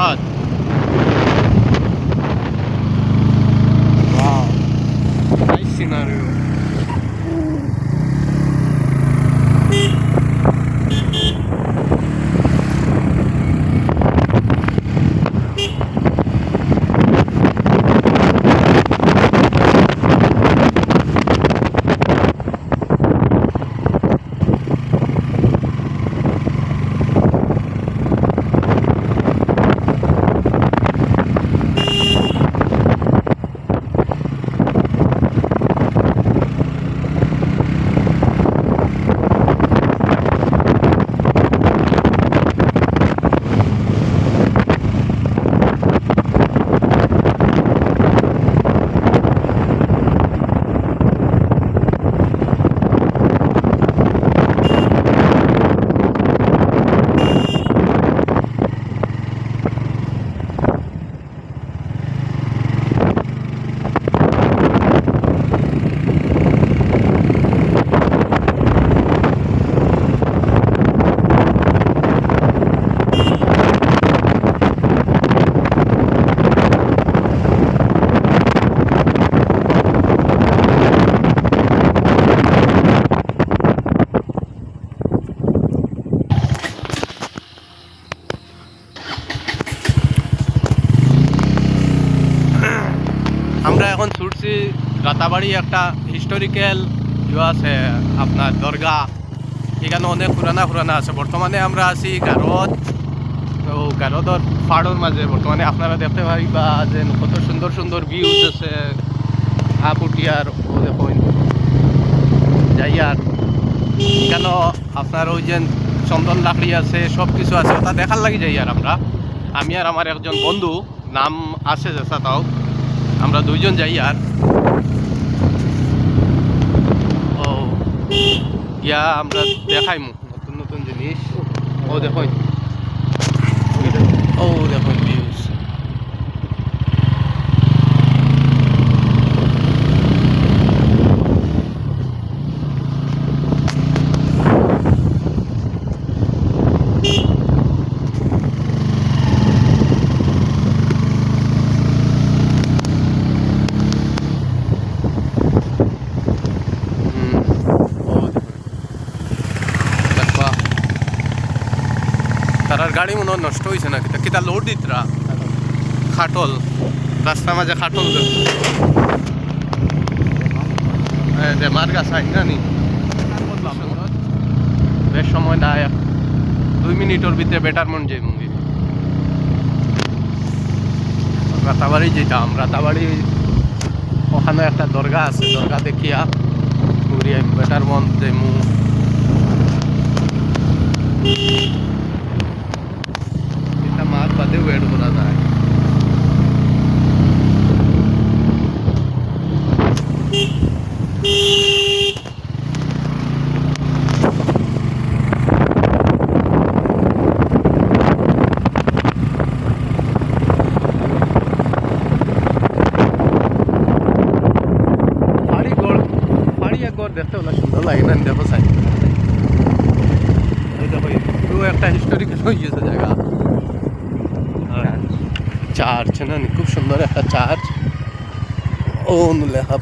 পাহাড়। Wow, nice scenario. আমরা এখন ছুটছি রাতাবাড়ি, একটা হিস্টোরিক্যাল আছে আপনার দরগা। এখানে অনেক পুরানা আছে। বর্তমানে আমরা আছি গারদ। তো গারদর পাহাড়ের মাঝে বর্তমানে আপনারা দেখতে পারিবা যে কত সুন্দর সুন্দর ভিউজ আছে। আপুটিয়ার ও দেখুন যাইয়ার এখানে আপনার ওই যে চন্দন লাকড়ি আছে, সব কিছু আছে, ওটা দেখার লাগি যাই। আর আমি আর আমার একজন বন্ধু, নাম আছে যেসা তাও, আমরা দুইজন যাই। আর ও ইয়া আমরা দেখাই নতুন নতুন জিনিস। ও দেখুন, ও দেখুন ভিউজ। তার গাড়ি মনে নষ্ট হয়েছে না, কিতা লোড দিতরা খাটল রাস্তার মাঝে খাটল মার গাছ আই না নি। বেশ সময় না, 2 মিনিটের ভিতরে বেটার মন যাই মন্দির। রাতাবাড়ি যেতাম, রাতাবাড়ি ওখানে একটা দরগা আছে, দরগা দেখিয়া ঘুরি বেটার মন যাইমু। মাছ বাদে ওয়েট করা যায়। দেখতে ওলা সুন্দর লাগে না? দেখো চাই, দেখো একটা হিস্টোরিক্যাল হয়ে গেছে জায়গা। চার্চ না, খুব সুন্দর একটা চার্চ। ও লেখা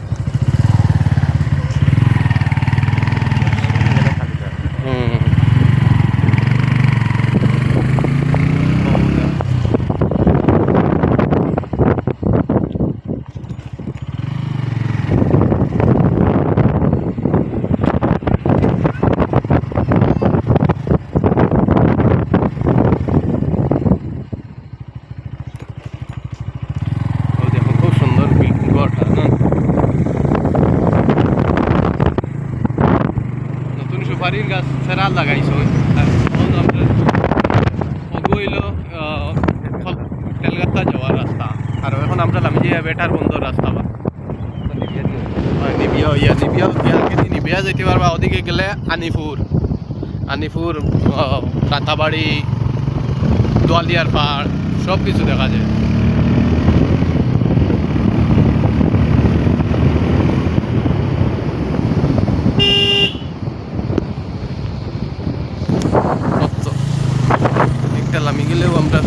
সুপারির গাছ ফেরা লাগাইছো। আর আমরা হইল তেলগাত্তা যাওয়ার রাস্তা। আর এখন আমরা নামি যে বেটার বন্ধর রাস্তা বা নিবিয়া যেতে পারবা। ওদিকে গেলে আনিপুর রাতাবাড়ি, দোয়ালিয়ার পাহাড় সব কিছু দেখা যায়। আমি গেলেও আমরা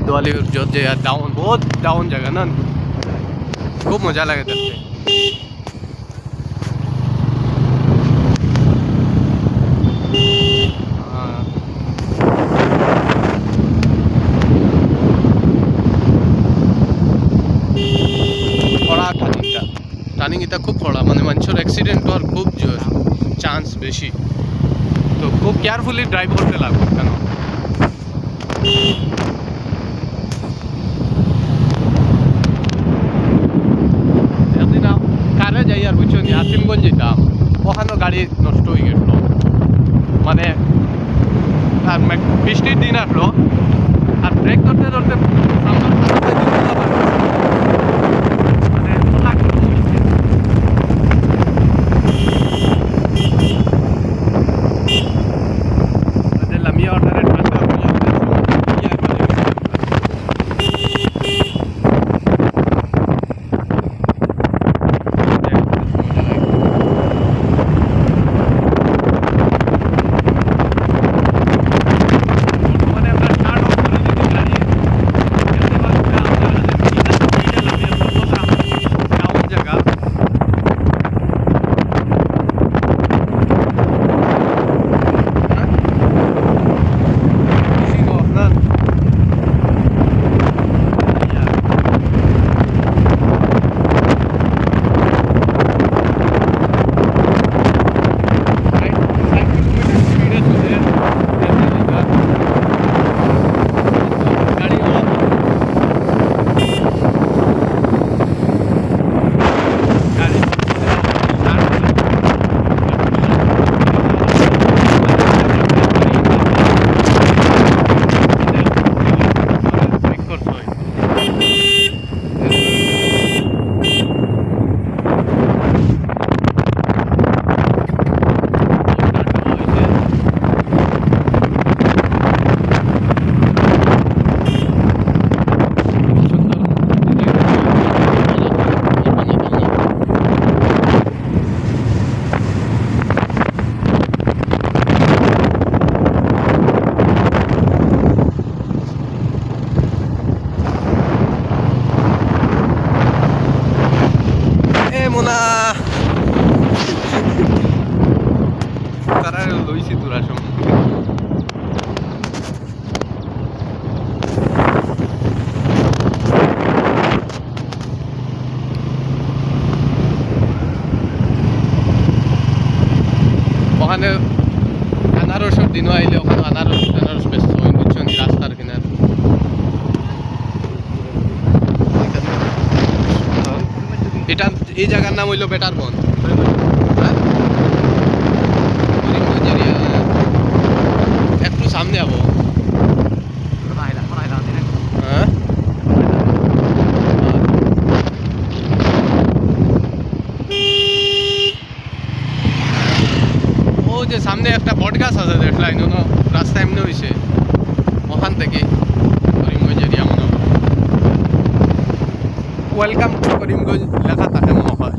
সিদ্ধওয়ালি যত যে ডাউন বহুত ডাউন জায়গা না খুব মজা লাগে দেখতে খরা টার্নিং এটা খুব খরা মানে মানুষের অ্যাক্সিডেন্ট হওয়ার খুব জোর চান্স বেশি তো খুব কেয়ারফুলি ড্রাইভ করতে লাগবে কেন একদিন কারে যাই আর বুঝছো নি আসিমগঞ্জ যেতাম ওখানেও গাড়ি নষ্ট হয়ে গেছিল মানে আর বৃষ্টির দিন আসলো আর ব্রেক ধরতে ধরতে লইছি তোরা সব ওখানে আনারসের দিনও আইলে ওখানে আনারস বেচত বুঝছো নি রাস্তার কিনার এটা এই জায়গার নাম হইল বেটার বন একটু সামনে যাবো ও যে সামনে একটা বট গাছ আছে দেখলাম রাস্তা এমনি হয়েছে ওখান থেকে করিমগঞ্জ এরিয়া মনে হয় ওয়েলকাম টু করিমগঞ্জ লেখা থাকে মনে হয়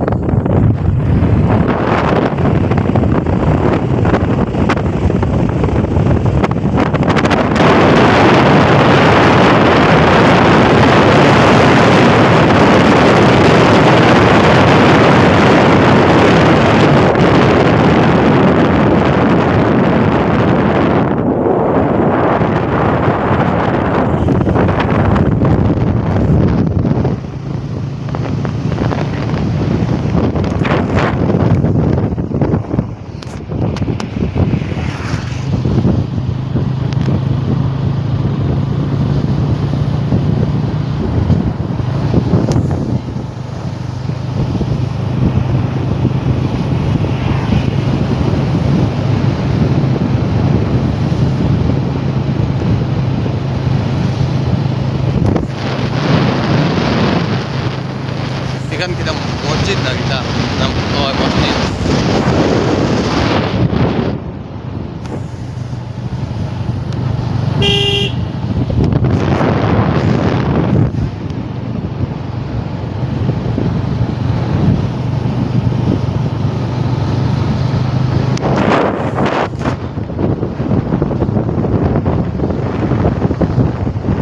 kan kita masjid lah kita masjid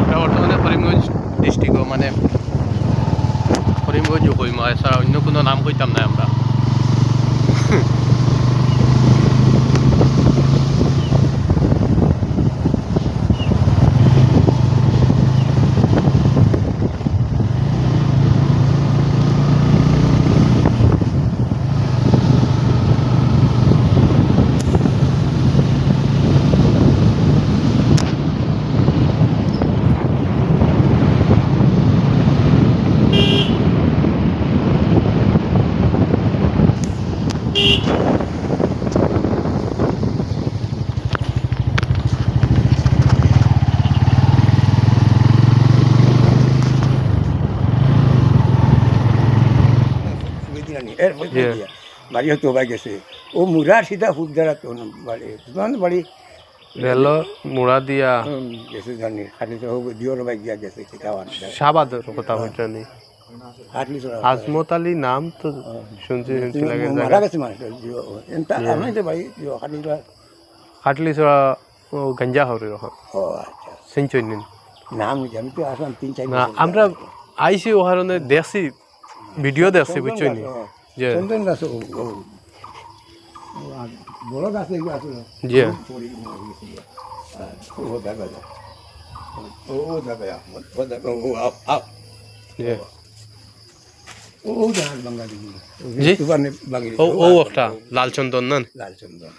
আমরা বর্তমানে মানে করিমগঞ্জ কইম এছাড়া অন্য কোনো নাম কইতাম না আমরা। বাড়ি হতো বাই গেছে ও মুরার সিধা ফুট দ্বারা তো বাড়ি বাড়ি রেল মুড়া দিয়া গেছে জানি খালি তো দিওর বাই গিয়া গেছে খাওয়ান শাহবাদের কথা হইছে নি হাটলি চড়া আজমত আলী নাম তো শুনছি লাগে মারা গেছে মানুষ এনতা আমি তো ভাই খালি হাটলি চড়া ও গঞ্জা হরে রহ ও আচ্ছা সেঞ্চুরি নিন নাম আমি তো আসলাম 3-4 না আমরা আইসি ওখানে দেখছি ভিডিও দেখছি বুঝছো নি যে চন্দন গাছ বড় গাছ এগুলো আসলে জি ও দাদা ও দাদা ও জি ও জাহাজ বাঙালি জি তুবানে বাঙালি ও একটা লাল চন্দন না লাল চন্দন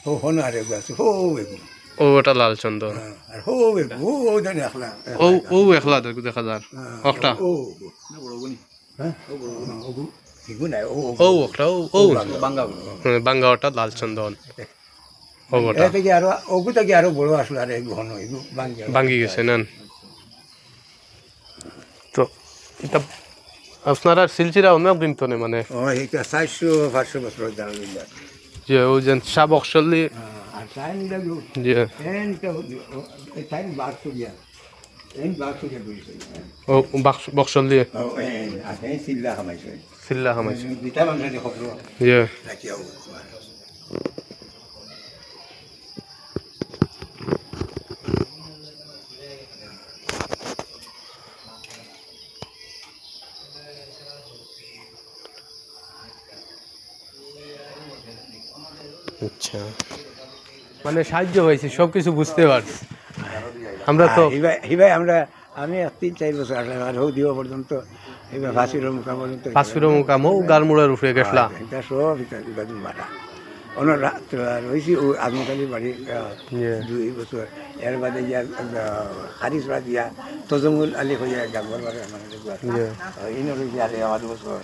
ও হনারে গাছ ও এগুলো ও ওটা লাল চন্দন আর ও এগুলো ও জানি আসলা ও একলা দেখা যার একটা ও হ্যাঁ ও এগুলো না ও একটা ও বাঙ্গা ওটা লাল চন্দন ও ওটা এটা কি আরো ওগু থেকে আরো বড় আসলো আর এই ঘন এগুলো ভাঙ্গি গেছে না তো এটা আপনারা সিলসিরা অনেক দিন তো মানে ও এটা 400-500 বছর দাঁড়ালো যে ও যেন সা বক্সলি আর টাইম লাগলো যে এনটা টাইম বাক্স দিয়া এন বাক্স দিয়া বলছে ও বক্সলি ও এন আছে সিল্লা হামাইছে সিল্লা হামাইছে বিটা বাংলাতে খবর যে রাখিয়াও আচ্ছা মানে সাহায্য হয়েছে সব কিছু বুঝতে পারছি আমরা তো হিবাই আমরা আমি 3-4 বছর আসলাম আর হোক দিও পর্যন্ত হিবাই ফাঁসির মুখা পর্যন্ত পাঁচফির মুকামও গালমুড়ার উপরে গেছলা এটা সব ইবাদুল বাটা অন্য রয়েছি ও আজমতালির বাড়ি 2 বছর এর বাদে গিয়া হারিস দিয়া তজমুল আলী হইয়া গাবর বাড়ি আমার ইনো রয়েছে আর আমার বছর